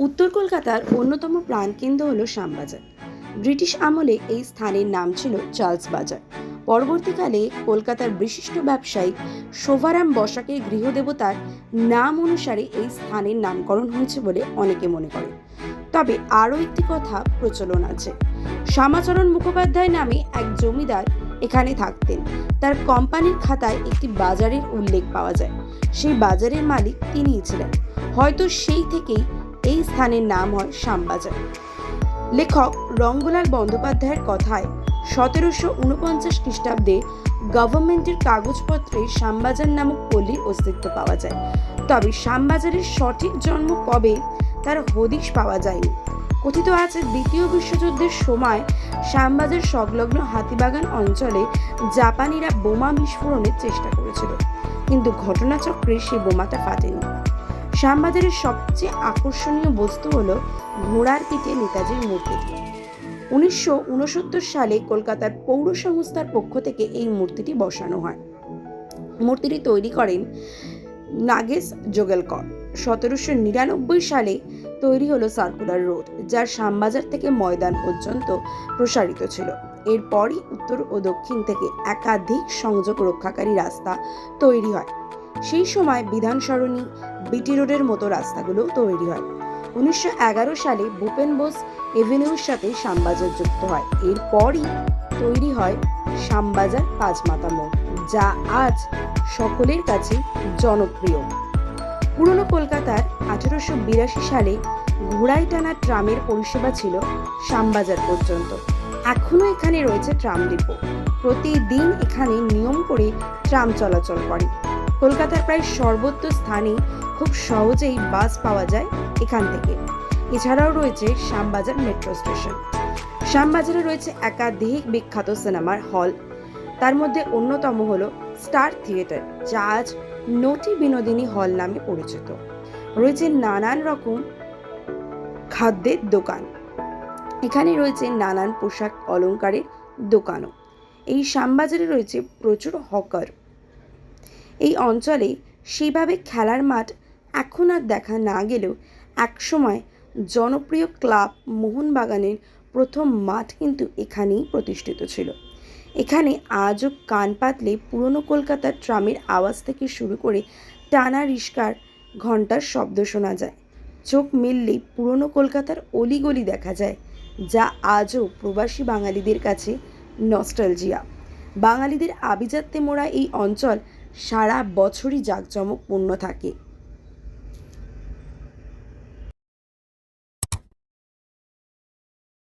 উত্তর কলকাতার অন্যতম প্রাণকেন্দ্র হল শ্যামবাজার। ব্রিটিশ আমলে এই স্থানের নাম ছিল চার্লস বাজার। পরবর্তীকালে কলকাতার বিশিষ্ট ব্যবসায়ী শোভারাম বসাকের গৃহদেবতার নাম অনুসারে এই স্থানের নামকরণ হয়েছে বলে অনেকে মনে করে। তবে আরও একটি কথা প্রচলন আছে। শ্যামাচরণ মুখোপাধ্যায় নামে এক জমিদার এখানে থাকতেন। তার কোম্পানির খাতায় একটি বাজারের উল্লেখ পাওয়া যায়। সেই বাজারের মালিক তিনিই ছিলেন। হয়তো সেই থেকেই এই স্থানের নাম হয় শ্যামবাজার। লেখক রঙ্গলাল বন্দ্যোপাধ্যায়ের কথায় 1749 খ্রিস্টাব্দে গভর্নমেন্টের কাগজপত্রে শ্যামবাজার নামক পল্লীর অস্তিত্ব পাওয়া যায়। তবে শ্যামবাজারের সঠিক জন্ম কবে তার হদিশ পাওয়া যায়নি। কথিত আছে দ্বিতীয় বিশ্বযুদ্ধের সময় শ্যামবাজার সংলগ্ন হাতিবাগান অঞ্চলে জাপানিরা বোমা বিস্ফোরণের চেষ্টা করেছিল, কিন্তু ঘটনাচক্রে সেই বোমাটা ফাটেনি। শ্যামবাজারের সবচেয়ে আকর্ষণীয় বস্তু হলো ঘোড়ার পিঠে নেতাজির মূর্তি। 1969 সালে কলকাতার পৌর সংস্থার পক্ষ থেকে এই মূর্তিটি বসানো হয়। মূর্তিটি তৈরি করেন নাগেশ যোগেলকর। 1799 সালে তৈরি হলো সার্কুলার রোড, যা শ্যামবাজার থেকে ময়দান পর্যন্ত প্রসারিত ছিল। এরপরই উত্তর ও দক্ষিণ থেকে একাধিক সংযোগ রক্ষাকারী রাস্তা তৈরি হয়। সেই সময় বিধান সরণি, বিটি রোডের মতো রাস্তাগুলো তৈরি হয়। 1911 সালে ভূপেন বোস এভিনিউর সাথে শ্যামবাজার যুক্ত হয়। এরপরই তৈরি হয় শ্যামবাজার পাঁচমাথা মোড়, যা আজ সকলের কাছে জনপ্রিয়। পুরনো কলকাতার 1882 সালে ঘোড়ায় টানা ট্রামের পরিষেবা ছিল শ্যামবাজার পর্যন্ত। এখনো এখানে রয়েছে ট্রাম ডিপো। প্রতিদিন এখানে নিয়ম করে ট্রাম চলাচল করে। কলকাতার প্রায় সর্বত্র স্থানে খুব সহজেই বাস পাওয়া যায় এখান থেকে। এছাড়াও রয়েছে শ্যামবাজার মেট্রো স্টেশন। শ্যামবাজারে রয়েছে একাধিক বিখ্যাত সিনেমার হল। তার মধ্যে অন্যতম হলো স্টার থিয়েটার, যা আজ নটি বিনোদিনী হল নামে পরিচিত। রয়েছে নানান রকম খাদ্যের দোকান। এখানে রয়েছে নানান পোশাক অলংকারের দোকানও। এই শ্যামবাজারে রয়েছে প্রচুর হকার। এই অঞ্চলে সেইভাবে খেলার মাঠ এখন আর দেখা না গেলেও একসময় জনপ্রিয় ক্লাব মোহনবাগানের প্রথম মাঠ কিন্তু এখানেই প্রতিষ্ঠিত ছিল। এখানে আজও কান পাতলে পুরনো কলকাতার ট্রামের আওয়াজ থেকে শুরু করে টানা রিস্কার ঘন্টার শব্দ শোনা যায়। চোখ মেললেই পুরনো কলকাতার অলিগলি দেখা যায়, যা আজও প্রবাসী বাঙালিদের কাছে নস্টালজিয়া। বাঙালিদের আভিজাত্যে মোড়া এই অঞ্চল সারা বছরই জাঁকজমকপূর্ণ থাকে।